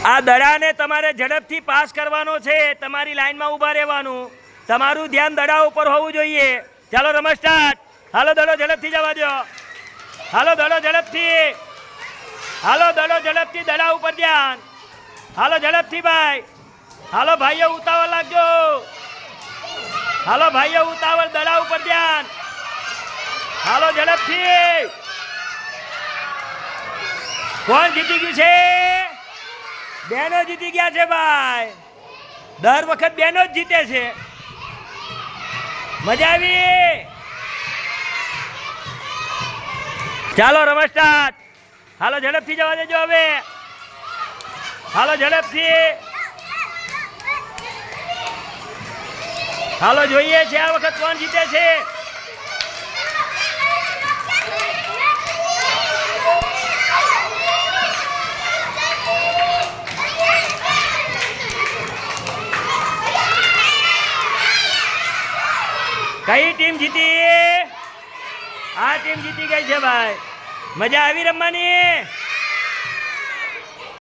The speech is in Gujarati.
આ દડાને તમારે ઝડપથી પાસ કરવાનો છે, તમારી લાઈનમાં ઊભા રહેવાનું, તમારું ધ્યાન દડા ઉપર હોવું જોઈએ। ચાલો રમત સ્ટાર્ટ। હાલો દડો ઝડપથી જવા દો, હાલો દડો ઝડપથી, હાલો દડો ઝડપથી, દડા ઉપર ધ્યાન, હાલો ઝડપથી ભાઈ, હાલો ભાઈઓ ઉતાવળ લાગજો, હાલો ભાઈઓ ઉતાવળ, દડા ઉપર ધ્યાન, હાલો ઝડપથી। કોણ જીતી ગયું છે? બહેનો જીતી ગયા છે ભાઈ, દર વખત બહેનો જ જીતે છે। મજા આવી? ચાલો રમત સ્ટાર્ટ। હાલો ઝડપથી જવા દેજો હવે, હાલો ઝડપથી, હાલો જોઈએ છે આ વખત કોણ જીતે છે। કઈ ટીમ જીતી? આ ટીમ જીતી ગઈ છે ભાઈ। મજા આવી રમવાની?